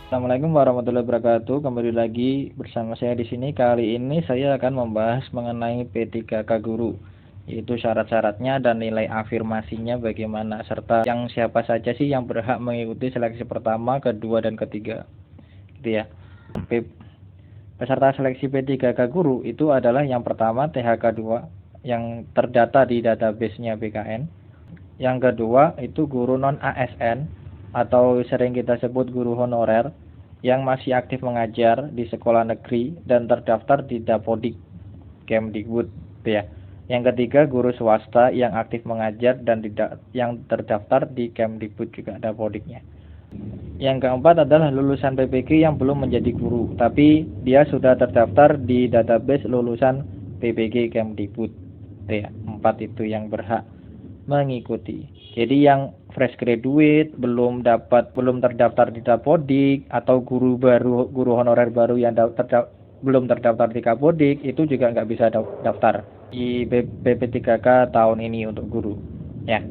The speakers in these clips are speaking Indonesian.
Assalamualaikum warahmatullahi wabarakatuh. Kembali lagi bersama saya di sini. Kali ini saya akan membahas mengenai P3K Guru, yaitu syarat-syaratnya dan nilai afirmasinya bagaimana, serta yang siapa saja sih yang berhak mengikuti seleksi pertama, kedua, dan ketiga. Gitu ya. Peserta seleksi P3K Guru itu adalah yang pertama THK2 yang terdata di database-nya BKN. Yang kedua itu guru non ASN atau sering kita sebut guru honorer yang masih aktif mengajar di sekolah negeri dan terdaftar di Dapodik Kemdikbud, ya. Yang ketiga guru swasta yang aktif mengajar dan yang terdaftar di Kemdikbud juga Dapodiknya. Yang keempat adalah lulusan PPG yang belum menjadi guru tapi dia sudah terdaftar di database lulusan PPG Kemdikbud, ya. Empat itu yang berhak mengikuti. Jadi yang fresh graduate belum terdaftar di Dapodik atau guru honorer baru yang belum terdaftar di Kapodik itu juga nggak bisa daftar di BP3K tahun ini untuk guru, ya.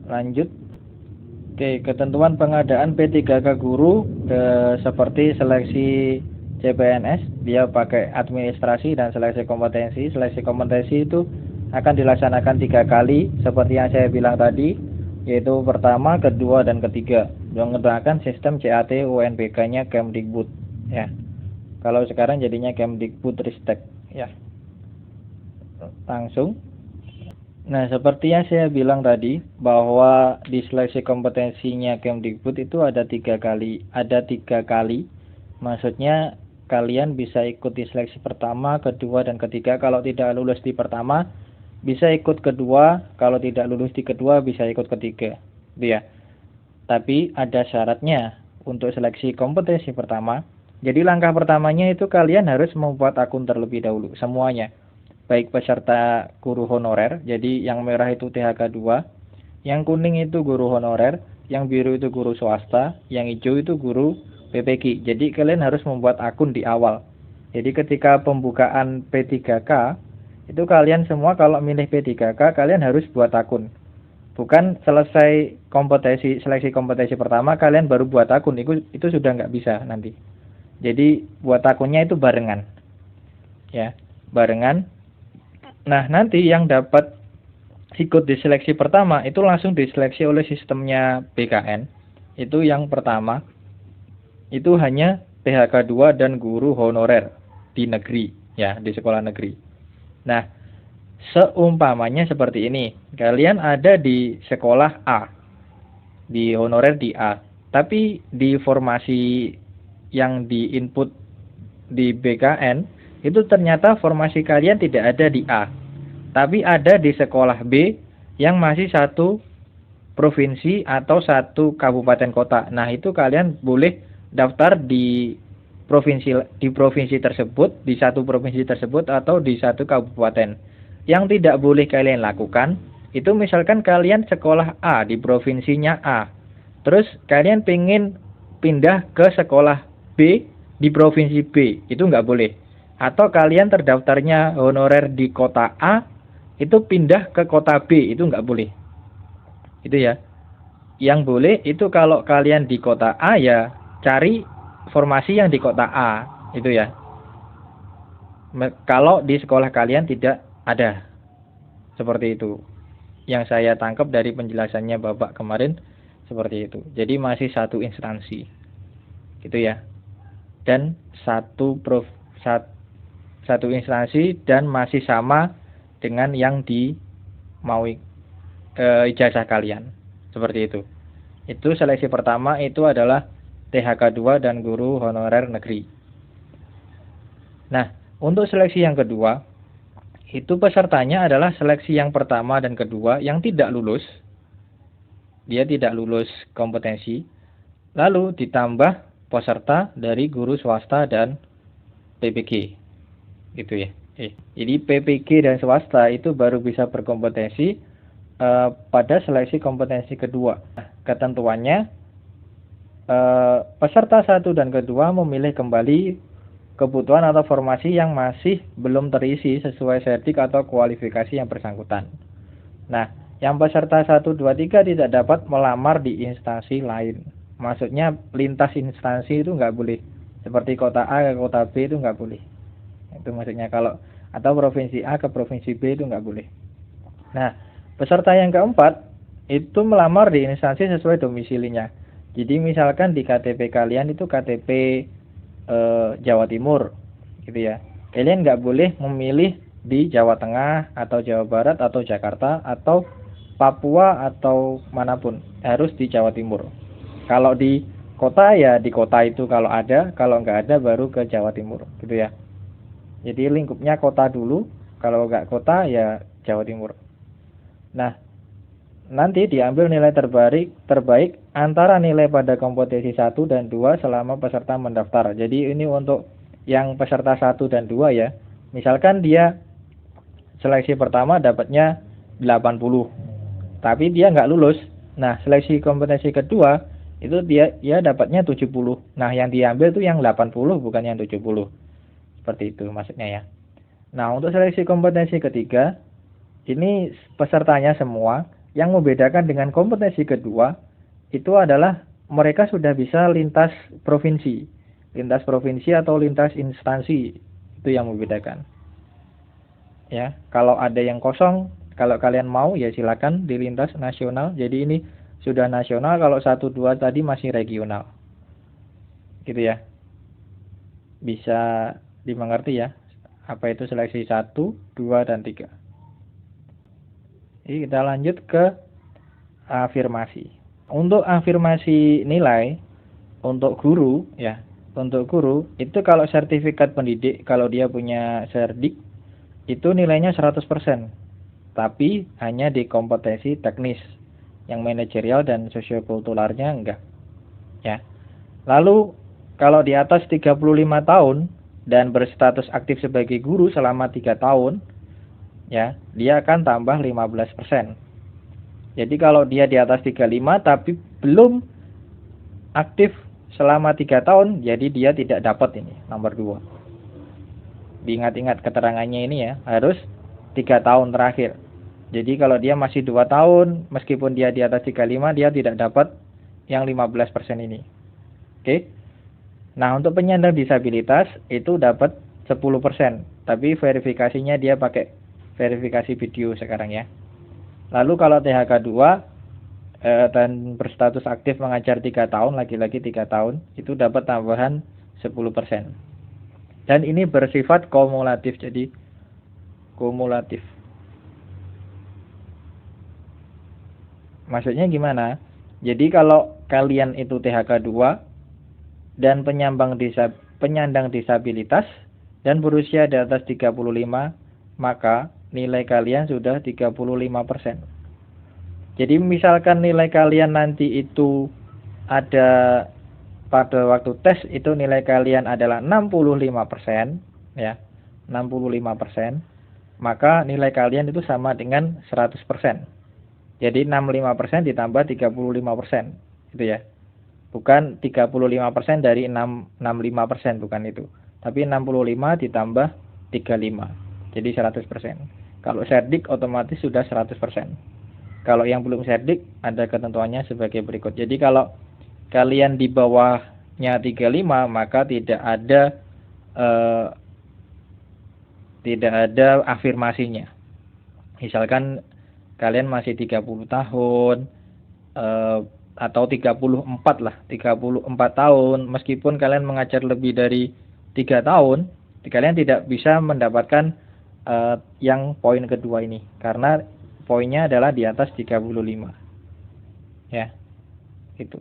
Lanjut. Oke, ketentuan pengadaan P3K guru seperti seleksi CPNS dia pakai administrasi dan seleksi kompetensi. Seleksi kompetensi itu akan dilaksanakan 3 kali seperti yang saya bilang tadi, yaitu pertama, kedua, dan ketiga menggunakan sistem CAT UNBK-nya Kemdikbud, ya. Kalau sekarang jadinya Kemdikbud Ristek, ya. Langsung. Nah, seperti yang saya bilang tadi bahwa di seleksi kompetensinya Kemdikbud itu ada 3 kali. Maksudnya kalian bisa ikuti seleksi pertama, kedua, dan ketiga. Kalau tidak lulus di pertama bisa ikut kedua, kalau tidak lulus di kedua bisa ikut ketiga, ya. Tapi ada syaratnya untuk seleksi kompetensi pertama. Jadi langkah pertamanya itu kalian harus membuat akun terlebih dahulu semuanya, baik peserta guru honorer, jadi yang merah itu THK2, yang kuning itu guru honorer, yang biru itu guru swasta, yang hijau itu guru PPG. Jadi kalian harus membuat akun di awal. Jadi ketika pembukaan P3K itu kalian semua kalau milih P3K kalian harus buat akun. Bukan selesai seleksi kompetensi pertama kalian baru buat akun, itu sudah nggak bisa nanti. Jadi buat akunnya itu barengan, ya, barengan. Nah, nanti yang dapat ikut di seleksi pertama itu langsung diseleksi oleh sistemnya BKN. Itu yang pertama itu hanya THK2 dan guru honorer di negeri, ya, di sekolah negeri. Nah, seumpamanya seperti ini, kalian ada di sekolah A, di honorer di A, tapi di formasi yang di input di BKN itu ternyata formasi kalian tidak ada di A, tapi ada di sekolah B yang masih satu provinsi atau satu kabupaten kota. Nah, itu kalian boleh daftar di provinsi tersebut, di satu provinsi tersebut atau di satu kabupaten. Yang tidak boleh kalian lakukan itu misalkan kalian sekolah A di provinsinya A, terus kalian pengen pindah ke sekolah B di provinsi B, itu nggak boleh. Atau kalian terdaftarnya honorer di kota A itu pindah ke kota B, itu nggak boleh. Itu ya. Yang boleh itu kalau kalian di kota A ya cari formasi yang di kota A, itu ya. Kalau di sekolah kalian tidak ada. Seperti itu. Yang saya tangkap dari penjelasannya Bapak kemarin seperti itu. Jadi masih satu instansi. Gitu ya. Dan satu instansi dan masih sama dengan yang dimaui ijazah kalian. Seperti itu. Itu seleksi pertama itu adalah THK2 dan guru honorer negeri. Nah, untuk seleksi yang kedua, itu pesertanya adalah seleksi yang pertama dan kedua yang tidak lulus. Dia tidak lulus kompetensi. Lalu ditambah peserta dari guru swasta dan PPG. Gitu ya. Jadi PPG dan swasta itu baru bisa berkompetensi pada seleksi kompetensi kedua. Ketentuannya peserta 1 dan kedua memilih kembali kebutuhan atau formasi yang masih belum terisi sesuai sertik atau kualifikasi yang bersangkutan. Nah, yang peserta 1, 2, 3 tidak dapat melamar di instansi lain. Maksudnya lintas instansi itu nggak boleh. Seperti kota A ke kota B itu nggak boleh. Itu maksudnya kalau atau provinsi A ke provinsi B itu nggak boleh. Nah, peserta yang keempat itu melamar di instansi sesuai domisilinya. Jadi misalkan di KTP kalian itu KTP Jawa Timur, gitu ya. Kalian nggak boleh memilih di Jawa Tengah atau Jawa Barat atau Jakarta atau Papua atau manapun, harus di Jawa Timur. Kalau di kota ya di kota itu kalau ada, kalau nggak ada baru ke Jawa Timur, gitu ya. Jadi lingkupnya kota dulu, kalau nggak kota ya Jawa Timur. Nah, nanti diambil nilai terbaik antara nilai pada kompetensi 1 dan 2 selama peserta mendaftar. Jadi ini untuk yang peserta 1 dan 2 ya. Misalkan dia seleksi pertama dapatnya 80, tapi dia nggak lulus. Nah, seleksi kompetensi kedua itu dia dapatnya 70. Nah, yang diambil tuh yang 80 bukan yang 70. Seperti itu maksudnya ya. Nah, untuk seleksi kompetensi ketiga, ini pesertanya semua. Yang membedakan dengan kompetensi kedua itu adalah mereka sudah bisa lintas provinsi atau lintas instansi. Itu yang membedakan. Ya, kalau ada yang kosong, kalau kalian mau ya silakan di lintas nasional. Jadi ini sudah nasional, kalau 1 2 tadi masih regional. Gitu ya. Bisa dimengerti ya. Apa itu seleksi 1, 2 dan 3. Jadi kita lanjut ke afirmasi. Untuk afirmasi nilai untuk guru ya, untuk guru itu kalau sertifikat pendidik, kalau dia punya serdik itu nilainya 100%. Tapi hanya di kompetensi teknis. Yang manajerial dan sosiokulturalnya enggak. Ya. Lalu kalau di atas 35 tahun dan berstatus aktif sebagai guru selama 3 tahun, ya, dia akan tambah 15%. Jadi kalau dia di atas 35 tapi belum aktif selama 3 tahun, jadi dia tidak dapat ini, nomor 2. Diingat-ingat keterangannya ini ya, harus 3 tahun terakhir. Jadi kalau dia masih 2 tahun, meskipun dia di atas 35, dia tidak dapat yang 15% ini. Oke. Nah, untuk penyandang disabilitas itu dapat 10%, tapi verifikasinya dia pakai verifikasi video sekarang ya. Lalu kalau THK 2 dan berstatus aktif mengajar 3 tahun, laki-laki 3 tahun, itu dapat tambahan 10%. Dan ini bersifat kumulatif, jadi kumulatif. Maksudnya gimana? Jadi kalau kalian itu THK 2 dan penyandang disabilitas dan berusia di atas 35, maka nilai kalian sudah 35%. Jadi misalkan nilai kalian nanti itu ada pada waktu tes itu nilai kalian adalah 65%, ya. 65%, maka nilai kalian itu sama dengan 100%. Jadi 65% ditambah 35%, gitu ya. Bukan 35% dari 65%, bukan itu. Tapi 65 ditambah 35. Jadi 100%. Kalau serdik otomatis sudah 100%. Kalau yang belum serdik ada ketentuannya sebagai berikut. Jadi kalau kalian di bawahnya 35 maka tidak ada afirmasinya. Misalkan kalian masih 30 tahun atau 34 lah, 34 tahun, meskipun kalian mengajar lebih dari 3 tahun, kalian tidak bisa mendapatkan yang poin kedua ini, karena poinnya adalah di atas 35. Ya, itu.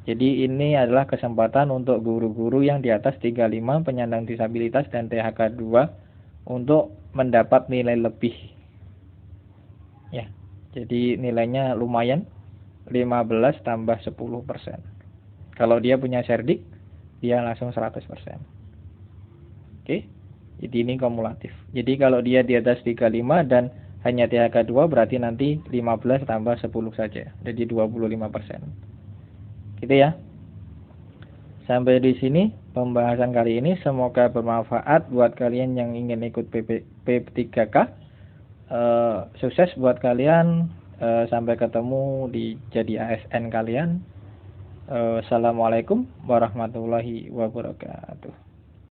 Jadi ini adalah kesempatan untuk guru-guru yang di atas 35, penyandang disabilitas dan THK 2 untuk mendapat nilai lebih. Ya, jadi nilainya lumayan, 15 tambah 10%. Kalau dia punya serdik, dia langsung 100%. Oke, jadi ini kumulatif. Jadi kalau dia di atas 35 dan hanya THK 2 berarti nanti 15 tambah 10 saja, jadi 25%. Gitu ya. Sampai di sini pembahasan kali ini, semoga bermanfaat buat kalian yang ingin ikut P3K. Sukses buat kalian, sampai ketemu di jadi ASN kalian. Assalamualaikum warahmatullahi wabarakatuh.